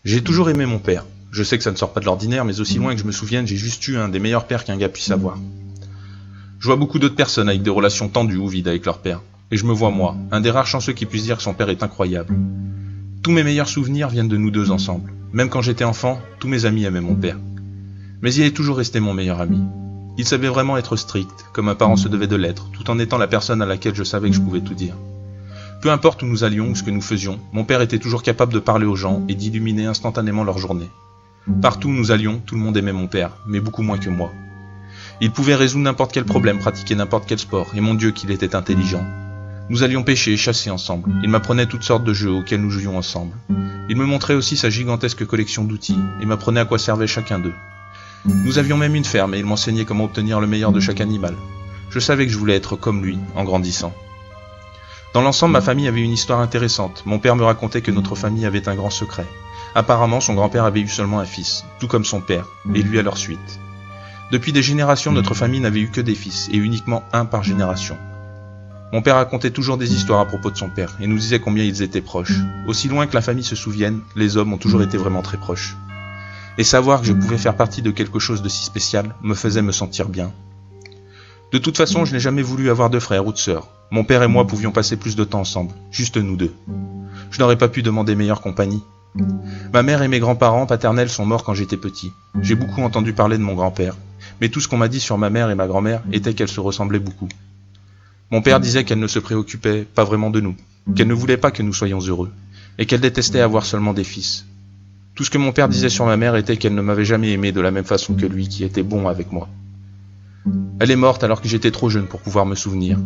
J'ai toujours aimé mon père. Je sais que ça ne sort pas de l'ordinaire, mais aussi loin que je me souvienne, j'ai juste eu un des meilleurs pères qu'un gars puisse avoir. Je vois beaucoup d'autres personnes avec des relations tendues ou vides avec leur père. Et je me vois moi, un des rares chanceux qui puisse dire que son père est incroyable. Tous mes meilleurs souvenirs viennent de nous deux ensemble. Même quand j'étais enfant, tous mes amis aimaient mon père. Mais il est toujours resté mon meilleur ami. Il savait vraiment être strict, comme un parent se devait de l'être, tout en étant la personne à laquelle je savais que je pouvais tout dire. Peu importe où nous allions ou ce que nous faisions, mon père était toujours capable de parler aux gens et d'illuminer instantanément leur journée. Partout où nous allions, tout le monde aimait mon père, mais beaucoup moins que moi. Il pouvait résoudre n'importe quel problème, pratiquer n'importe quel sport, et mon Dieu qu'il était intelligent. Nous allions pêcher et chasser ensemble. Il m'apprenait toutes sortes de jeux auxquels nous jouions ensemble. Il me montrait aussi sa gigantesque collection d'outils, et m'apprenait à quoi servait chacun d'eux. Nous avions même une ferme, et il m'enseignait comment obtenir le meilleur de chaque animal. Je savais que je voulais être comme lui, en grandissant. Dans l'ensemble, ma famille avait une histoire intéressante. Mon père me racontait que notre famille avait un grand secret. Apparemment, son grand-père avait eu seulement un fils, tout comme son père, et lui à leur suite. Depuis des générations, notre famille n'avait eu que des fils, et uniquement un par génération. Mon père racontait toujours des histoires à propos de son père, et nous disait combien ils étaient proches. Aussi loin que la famille se souvienne, les hommes ont toujours été vraiment très proches. Et savoir que je pouvais faire partie de quelque chose de si spécial me faisait me sentir bien. De toute façon, je n'ai jamais voulu avoir de frères ou de sœurs. Mon père et moi pouvions passer plus de temps ensemble, juste nous deux. Je n'aurais pas pu demander meilleure compagnie. Ma mère et mes grands-parents paternels sont morts quand j'étais petit. J'ai beaucoup entendu parler de mon grand-père, mais tout ce qu'on m'a dit sur ma mère et ma grand-mère était qu'elles se ressemblaient beaucoup. Mon père disait qu'elle ne se préoccupait pas vraiment de nous, qu'elle ne voulait pas que nous soyons heureux, et qu'elle détestait avoir seulement des fils. Tout ce que mon père disait sur ma mère était qu'elle ne m'avait jamais aimé de la même façon que lui, qui était bon avec moi. Elle est morte alors que j'étais trop jeune pour pouvoir me souvenir.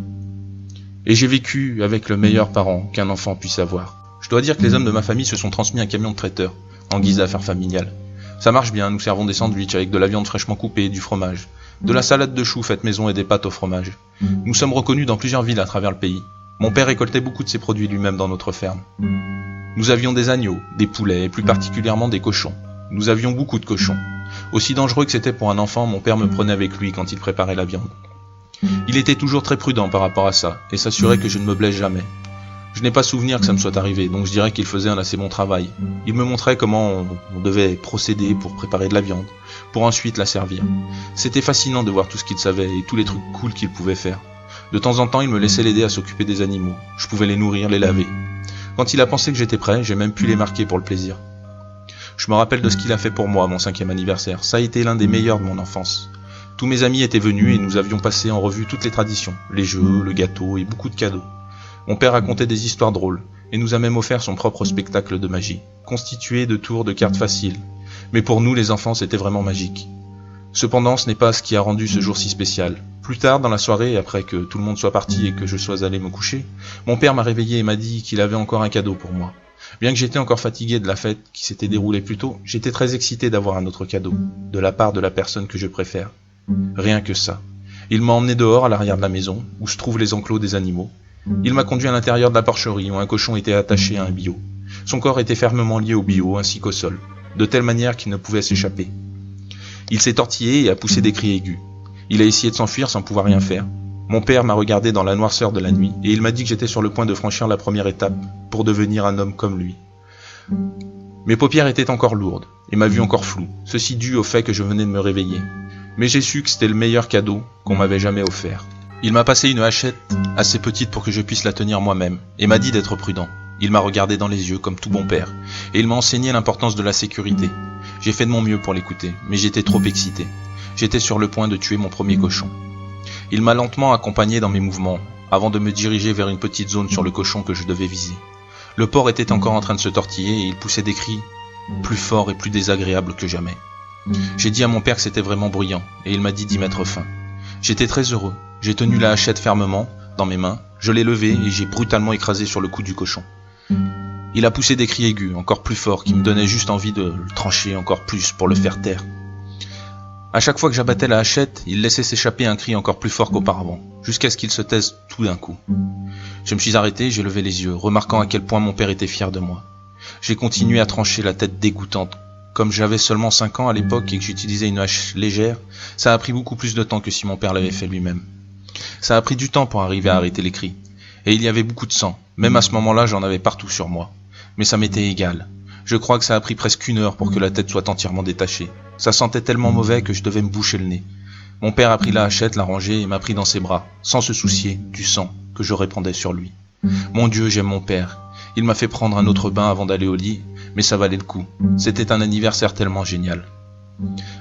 Et j'ai vécu avec le meilleur parent qu'un enfant puisse avoir. Je dois dire que les hommes de ma famille se sont transmis un camion de traiteur, en guise d'affaires familiales. Ça marche bien, nous servons des sandwichs avec de la viande fraîchement coupée et du fromage, de la salade de choux faite maison et des pâtes au fromage. Nous sommes reconnus dans plusieurs villes à travers le pays. Mon père récoltait beaucoup de ses produits lui-même dans notre ferme. Nous avions des agneaux, des poulets et plus particulièrement des cochons. Nous avions beaucoup de cochons. Aussi dangereux que c'était pour un enfant, mon père me prenait avec lui quand il préparait la viande. Il était toujours très prudent par rapport à ça, et s'assurait que je ne me blesse jamais. Je n'ai pas souvenir que ça me soit arrivé, donc je dirais qu'il faisait un assez bon travail. Il me montrait comment on devait procéder pour préparer de la viande, pour ensuite la servir. C'était fascinant de voir tout ce qu'il savait et tous les trucs cool qu'il pouvait faire. De temps en temps, il me laissait l'aider à s'occuper des animaux. Je pouvais les nourrir, les laver. Quand il a pensé que j'étais prêt, j'ai même pu les marquer pour le plaisir. Je me rappelle de ce qu'il a fait pour moi à mon 5e anniversaire. Ça a été l'un des meilleurs de mon enfance. Tous mes amis étaient venus et nous avions passé en revue toutes les traditions, les jeux, le gâteau et beaucoup de cadeaux. Mon père racontait des histoires drôles et nous a même offert son propre spectacle de magie, constitué de tours de cartes faciles. Mais pour nous, les enfants, c'était vraiment magique. Cependant, ce n'est pas ce qui a rendu ce jour si spécial. Plus tard, dans la soirée, après que tout le monde soit parti et que je sois allé me coucher, mon père m'a réveillé et m'a dit qu'il avait encore un cadeau pour moi. Bien que j'étais encore fatigué de la fête qui s'était déroulée plus tôt, j'étais très excité d'avoir un autre cadeau, de la part de la personne que je préfère. Rien que ça. Il m'a emmené dehors à l'arrière de la maison, où se trouvent les enclos des animaux. Il m'a conduit à l'intérieur de la porcherie où un cochon était attaché à un billot. Son corps était fermement lié au billot ainsi qu'au sol, de telle manière qu'il ne pouvait s'échapper. Il s'est tortillé et a poussé des cris aigus. Il a essayé de s'enfuir sans pouvoir rien faire. Mon père m'a regardé dans la noirceur de la nuit et il m'a dit que j'étais sur le point de franchir la première étape pour devenir un homme comme lui. Mes paupières étaient encore lourdes et ma vue encore floue, ceci dû au fait que je venais de me réveiller. Mais j'ai su que c'était le meilleur cadeau qu'on m'avait jamais offert. Il m'a passé une hachette assez petite pour que je puisse la tenir moi-même et m'a dit d'être prudent. Il m'a regardé dans les yeux comme tout bon père et il m'a enseigné l'importance de la sécurité. J'ai fait de mon mieux pour l'écouter, mais j'étais trop excité. J'étais sur le point de tuer mon premier cochon. Il m'a lentement accompagné dans mes mouvements, avant de me diriger vers une petite zone sur le cochon que je devais viser. Le porc était encore en train de se tortiller et il poussait des cris plus forts et plus désagréables que jamais. J'ai dit à mon père que c'était vraiment bruyant, et il m'a dit d'y mettre fin. J'étais très heureux. J'ai tenu la hachette fermement dans mes mains, je l'ai levée et j'ai brutalement écrasé sur le cou du cochon. Il a poussé des cris aigus, encore plus forts, qui me donnaient juste envie de le trancher encore plus pour le faire taire. À chaque fois que j'abattais la hachette, il laissait s'échapper un cri encore plus fort qu'auparavant, jusqu'à ce qu'il se taise tout d'un coup. Je me suis arrêté, j'ai levé les yeux, remarquant à quel point mon père était fier de moi. J'ai continué à trancher la tête dégoûtante. Comme j'avais seulement 5 ans à l'époque et que j'utilisais une hache légère, ça a pris beaucoup plus de temps que si mon père l'avait fait lui-même. Ça a pris du temps pour arriver à arrêter les cris. Et il y avait beaucoup de sang. Même à ce moment-là, j'en avais partout sur moi. Mais ça m'était égal. Je crois que ça a pris presque 1 heure pour que la tête soit entièrement détachée. Ça sentait tellement mauvais que je devais me boucher le nez. Mon père a pris la hachette, l'a rangée et m'a pris dans ses bras, sans se soucier du sang que je répandais sur lui. Mon Dieu, j'aime mon père. Il m'a fait prendre un autre bain avant d'aller au lit, mais ça valait le coup. C'était un anniversaire tellement génial.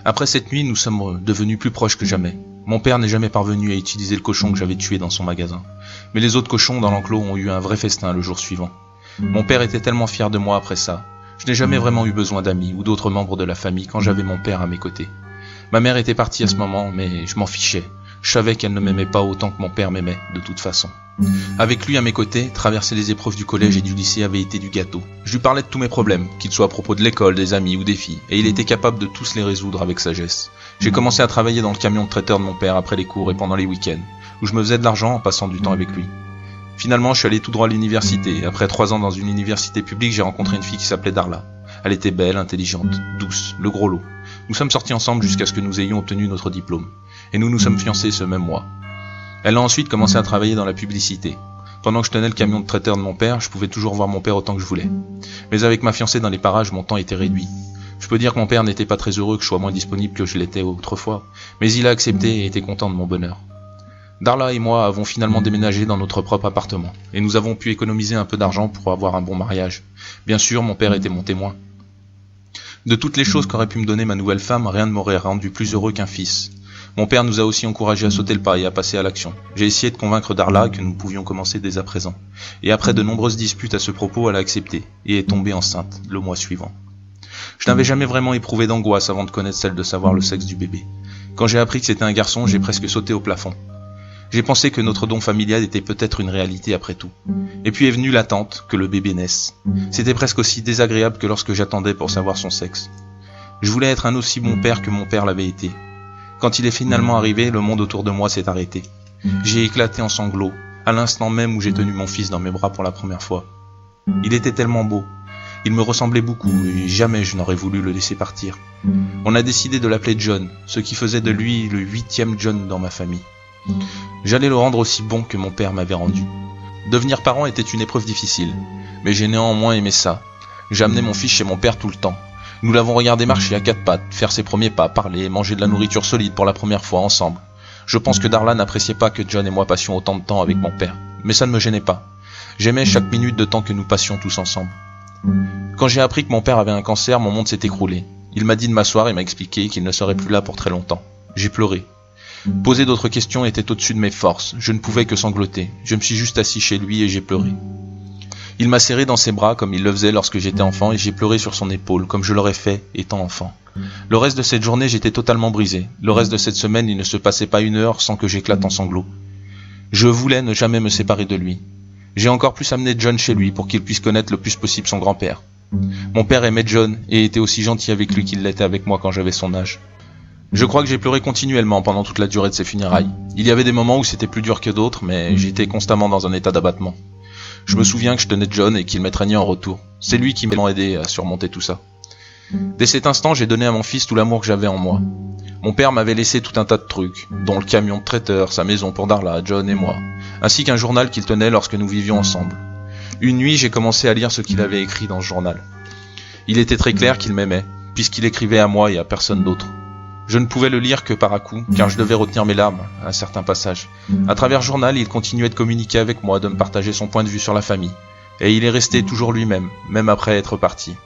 Après cette nuit, nous sommes devenus plus proches que jamais. Mon père n'est jamais parvenu à utiliser le cochon que j'avais tué dans son magasin. Mais les autres cochons dans l'enclos ont eu un vrai festin le jour suivant. Mon père était tellement fier de moi après ça. Je n'ai jamais vraiment eu besoin d'amis ou d'autres membres de la famille quand j'avais mon père à mes côtés. Ma mère était partie à ce moment, mais je m'en fichais. Je savais qu'elle ne m'aimait pas autant que mon père m'aimait, de toute façon. Avec lui à mes côtés, traverser les épreuves du collège et du lycée avait été du gâteau. Je lui parlais de tous mes problèmes, qu'ils soient à propos de l'école, des amis ou des filles, et il était capable de tous les résoudre avec sagesse. J'ai commencé à travailler dans le camion de traiteur de mon père après les cours et pendant les week-ends, où je me faisais de l'argent en passant du temps avec lui. Finalement, je suis allé tout droit à l'université, et après 3 ans dans une université publique, j'ai rencontré une fille qui s'appelait Darla. Elle était belle, intelligente, douce, le gros lot. Nous sommes sortis ensemble jusqu'à ce que nous ayons obtenu notre diplôme, et nous nous sommes fiancés ce même mois. Elle a ensuite commencé à travailler dans la publicité. Pendant que je tenais le camion de traiteur de mon père, je pouvais toujours voir mon père autant que je voulais. Mais avec ma fiancée dans les parages, mon temps était réduit. Je peux dire que mon père n'était pas très heureux que je sois moins disponible que je l'étais autrefois, mais il a accepté et était content de mon bonheur. Darla et moi avons finalement déménagé dans notre propre appartement, et nous avons pu économiser un peu d'argent pour avoir un bon mariage. Bien sûr, mon père était mon témoin. De toutes les choses qu'aurait pu me donner ma nouvelle femme, rien ne m'aurait rendu plus heureux qu'un fils. Mon père nous a aussi encouragés à sauter le pas et à passer à l'action. J'ai essayé de convaincre Darla que nous pouvions commencer dès à présent. Et après de nombreuses disputes à ce propos, elle a accepté et est tombée enceinte le mois suivant. Je n'avais jamais vraiment éprouvé d'angoisse avant de connaître celle de savoir le sexe du bébé. Quand j'ai appris que c'était un garçon, j'ai presque sauté au plafond. J'ai pensé que notre don familial était peut-être une réalité après tout. Et puis est venue l'attente que le bébé naisse. C'était presque aussi désagréable que lorsque j'attendais pour savoir son sexe. Je voulais être un aussi bon père que mon père l'avait été. Quand il est finalement arrivé, le monde autour de moi s'est arrêté. J'ai éclaté en sanglots, à l'instant même où j'ai tenu mon fils dans mes bras pour la première fois. Il était tellement beau. Il me ressemblait beaucoup et jamais je n'aurais voulu le laisser partir. On a décidé de l'appeler John, ce qui faisait de lui le 8e John dans ma famille. J'allais le rendre aussi bon que mon père m'avait rendu. Devenir parent était une épreuve difficile, mais j'ai néanmoins aimé ça. J'amenais mon fils chez mon père tout le temps. Nous l'avons regardé marcher à 4 pattes, faire ses premiers pas, parler, manger de la nourriture solide pour la première fois ensemble. Je pense que Darla n'appréciait pas que John et moi passions autant de temps avec mon père, mais ça ne me gênait pas. J'aimais chaque minute de temps que nous passions tous ensemble. Quand j'ai appris que mon père avait un cancer, mon monde s'est écroulé. Il m'a dit de m'asseoir et m'a expliqué qu'il ne serait plus là pour très longtemps. J'ai pleuré. Poser d'autres questions était au-dessus de mes forces, je ne pouvais que sangloter. Je me suis juste assis chez lui et j'ai pleuré. Il m'a serré dans ses bras comme il le faisait lorsque j'étais enfant et j'ai pleuré sur son épaule comme je l'aurais fait étant enfant. Le reste de cette journée, j'étais totalement brisé. Le reste de cette semaine, il ne se passait pas 1 heure sans que j'éclate en sanglots. Je voulais ne jamais me séparer de lui. J'ai encore plus amené John chez lui pour qu'il puisse connaître le plus possible son grand-père. Mon père aimait John et était aussi gentil avec lui qu'il l'était avec moi quand j'avais son âge. Je crois que j'ai pleuré continuellement pendant toute la durée de ses funérailles. Il y avait des moments où c'était plus dur que d'autres, mais j'étais constamment dans un état d'abattement. Je me souviens que je tenais John et qu'il m'étreignait en retour. C'est lui qui m'a aidé à surmonter tout ça. Dès cet instant, j'ai donné à mon fils tout l'amour que j'avais en moi. Mon père m'avait laissé tout un tas de trucs, dont le camion de traiteur, sa maison pour Darla, John et moi, ainsi qu'un journal qu'il tenait lorsque nous vivions ensemble. Une nuit, j'ai commencé à lire ce qu'il avait écrit dans ce journal. Il était très clair qu'il m'aimait, puisqu'il écrivait à moi et à personne d'autre. Je ne pouvais le lire que par à-coups, car je devais retenir mes larmes à certains passages. À travers le journal, il continuait de communiquer avec moi, de me partager son point de vue sur la famille. Et il est resté toujours lui-même, même après être parti.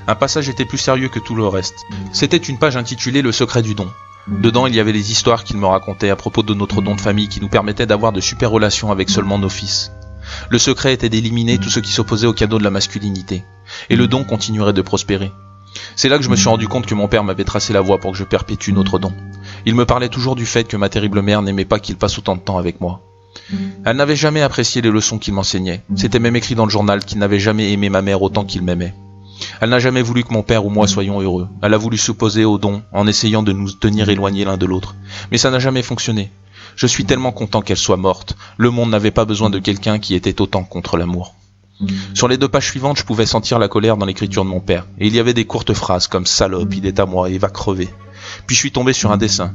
Un passage était plus sérieux que tout le reste. C'était une page intitulée « Le secret du don ». Dedans, il y avait les histoires qu'il me racontait à propos de notre don de famille qui nous permettait d'avoir de super relations avec seulement nos fils. Le secret était d'éliminer tout ce qui s'opposait au cadeau de la masculinité. Et le don continuerait de prospérer. C'est là que je me suis rendu compte que mon père m'avait tracé la voie pour que je perpétue notre don. Il me parlait toujours du fait que ma terrible mère n'aimait pas qu'il passe autant de temps avec moi. Elle n'avait jamais apprécié les leçons qu'il m'enseignait. C'était même écrit dans le journal qu'il n'avait jamais aimé ma mère autant qu'il m'aimait. Elle n'a jamais voulu que mon père ou moi soyons heureux. Elle a voulu s'opposer au don en essayant de nous tenir éloignés l'un de l'autre. Mais ça n'a jamais fonctionné. Je suis tellement content qu'elle soit morte. Le monde n'avait pas besoin de quelqu'un qui était autant contre l'amour. Sur les 2 pages suivantes, je pouvais sentir la colère dans l'écriture de mon père. Et il y avait des courtes phrases comme « salope, il est à moi et va crever ». Puis je suis tombé sur un dessin.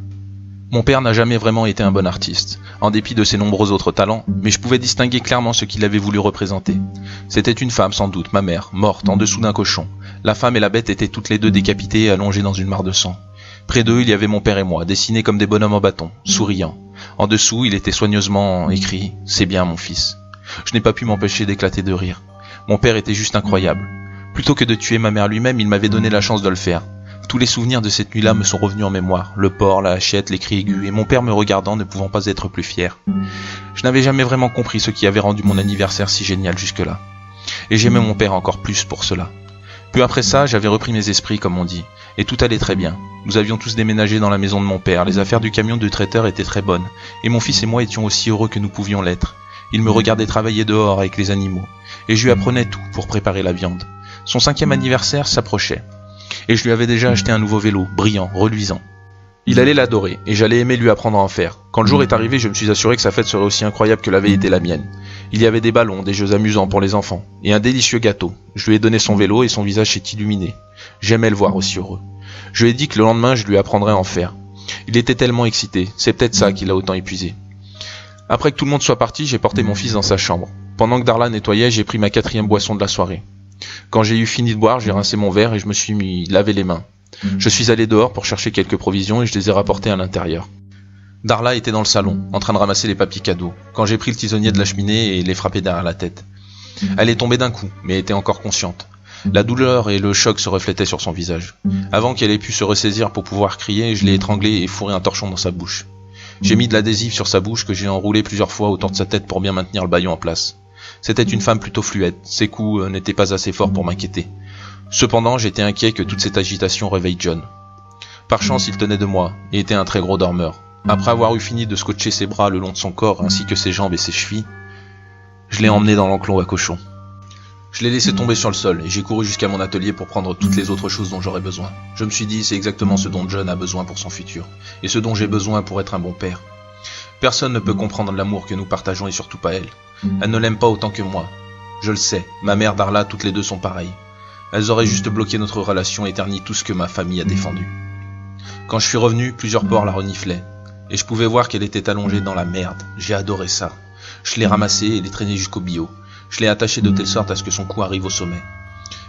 Mon père n'a jamais vraiment été un bon artiste, en dépit de ses nombreux autres talents, mais je pouvais distinguer clairement ce qu'il avait voulu représenter. C'était une femme sans doute, ma mère, morte en dessous d'un cochon. La femme et la bête étaient toutes les deux décapitées et allongées dans une mare de sang. Près d'eux, il y avait mon père et moi, dessinés comme des bonhommes en bâton, souriants. En dessous, il était soigneusement écrit « C'est bien, mon fils ». Je n'ai pas pu m'empêcher d'éclater de rire. Mon père était juste incroyable. Plutôt que de tuer ma mère lui-même, il m'avait donné la chance de le faire. Tous les souvenirs de cette nuit-là me sont revenus en mémoire. Le porc, la hachette, les cris aigus, et mon père me regardant ne pouvant pas être plus fier. Je n'avais jamais vraiment compris ce qui avait rendu mon anniversaire si génial jusque-là. Et j'aimais mon père encore plus pour cela. Peu après ça, j'avais repris mes esprits, comme on dit, et tout allait très bien. Nous avions tous déménagé dans la maison de mon père, les affaires du camion de traiteur étaient très bonnes, et mon fils et moi étions aussi heureux que nous pouvions l'être. Il me regardait travailler dehors avec les animaux, et je lui apprenais tout pour préparer la viande. Son 5e anniversaire s'approchait, et je lui avais déjà acheté un nouveau vélo, brillant, reluisant. Il allait l'adorer, et j'allais aimer lui apprendre à en faire. Quand le jour est arrivé, je me suis assuré que sa fête serait aussi incroyable que l'avait été la mienne. Il y avait des ballons, des jeux amusants pour les enfants, et un délicieux gâteau. Je lui ai donné son vélo et son visage s'est illuminé. J'aimais le voir aussi heureux. Je lui ai dit que le lendemain, je lui apprendrais à en faire. Il était tellement excité, c'est peut-être ça qui l'a autant épuisé. Après que tout le monde soit parti, j'ai porté mon fils dans sa chambre. Pendant que Darla nettoyait, j'ai pris ma 4e boisson de la soirée. Quand j'ai eu fini de boire, j'ai rincé mon verre et je me suis mis laver les mains. Je suis allé dehors pour chercher quelques provisions et je les ai rapportées à l'intérieur. Darla était dans le salon, en train de ramasser les papiers cadeaux, quand j'ai pris le tisonnier de la cheminée et l'ai frappé derrière la tête. Elle est tombée d'un coup, mais était encore consciente. La douleur et le choc se reflétaient sur son visage. Avant qu'elle ait pu se ressaisir pour pouvoir crier, je l'ai étranglée et fourré un torchon dans sa bouche. J'ai mis de l'adhésif sur sa bouche que j'ai enroulé plusieurs fois autour de sa tête pour bien maintenir le bâillon en place. C'était une femme plutôt fluette, ses coups n'étaient pas assez forts pour m'inquiéter. Cependant, j'étais inquiet que toute cette agitation réveille John. Par chance, il tenait de moi, et était un très gros dormeur. Après avoir eu fini de scotcher ses bras le long de son corps, ainsi que ses jambes et ses chevilles, je l'ai emmené dans l'enclos à cochons. Je l'ai laissé tomber sur le sol, et j'ai couru jusqu'à mon atelier pour prendre toutes les autres choses dont j'aurais besoin. Je me suis dit, c'est exactement ce dont John a besoin pour son futur, et ce dont j'ai besoin pour être un bon père. Personne ne peut comprendre l'amour que nous partageons, et surtout pas elle. Elle ne l'aime pas autant que moi. Je le sais, ma mère, Darla, toutes les deux sont pareilles. Elles auraient juste bloqué notre relation et terni tout ce que ma famille a défendu. Quand je suis revenu, plusieurs porcs la reniflaient, et je pouvais voir qu'elle était allongée dans la merde. J'ai adoré ça. Je l'ai ramassée et l'ai traînée jusqu'au bio. Je l'ai attachée de telle sorte à ce que son cou arrive au sommet.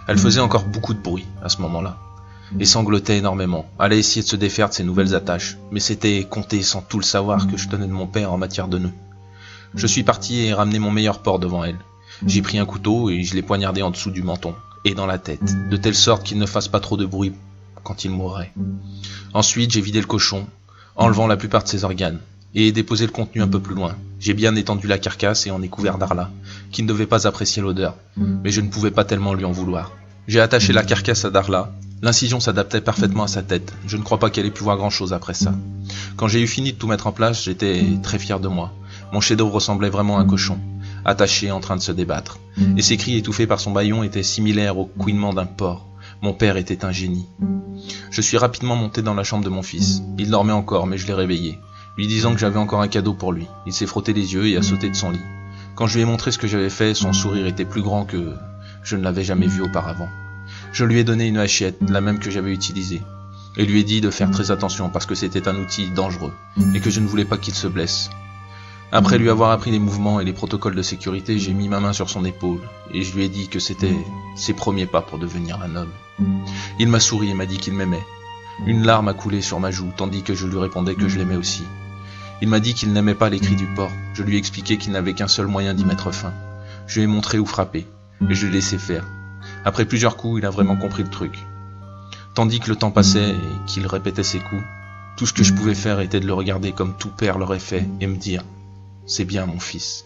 Elle faisait encore beaucoup de bruit à ce moment-là, et sanglotait énormément. Elle a essayé de se défaire de ses nouvelles attaches, mais c'était compté sans tout le savoir que je tenais de mon père en matière de nœuds. Je suis parti et ramené mon meilleur porc devant elle. J'ai pris un couteau et je l'ai poignardé en dessous du menton, et dans la tête, de telle sorte qu'il ne fasse pas trop de bruit quand il mourrait. Ensuite, j'ai vidé le cochon, enlevant la plupart de ses organes, et déposé le contenu un peu plus loin. J'ai bien étendu la carcasse et en ai couvert Darla, qui ne devait pas apprécier l'odeur, mais je ne pouvais pas tellement lui en vouloir. J'ai attaché la carcasse à Darla. L'incision s'adaptait parfaitement à sa tête. Je ne crois pas qu'elle ait pu voir grand-chose après ça. Quand j'ai eu fini de tout mettre en place, j'étais très fier de moi. Mon chef-d'œuvre ressemblait vraiment à un cochon, attaché en train de se débattre, et ses cris étouffés par son bâillon étaient similaires au couinement d'un porc. Mon père était un génie. Je suis rapidement monté dans la chambre de mon fils. Il dormait encore, mais je l'ai réveillé, lui disant que j'avais encore un cadeau pour lui. Il s'est frotté les yeux et a sauté de son lit. Quand je lui ai montré ce que j'avais fait, son sourire était plus grand que je ne l'avais jamais vu auparavant. Je lui ai donné une hachette, la même que j'avais utilisée, et lui ai dit de faire très attention parce que c'était un outil dangereux, et que je ne voulais pas qu'il se blesse. Après lui avoir appris les mouvements et les protocoles de sécurité, j'ai mis ma main sur son épaule, et je lui ai dit que c'était ses premiers pas pour devenir un homme. Il m'a souri et m'a dit qu'il m'aimait. Une larme a coulé sur ma joue, tandis que je lui répondais que je l'aimais aussi. Il m'a dit qu'il n'aimait pas les cris du porc. Je lui ai expliqué qu'il n'avait qu'un seul moyen d'y mettre fin. Je lui ai montré où frapper, et je l'ai laissé faire. Après plusieurs coups, il a vraiment compris le truc. Tandis que le temps passait et qu'il répétait ses coups, tout ce que je pouvais faire était de le regarder comme tout père l'aurait fait et me dire « C'est bien mon fils ».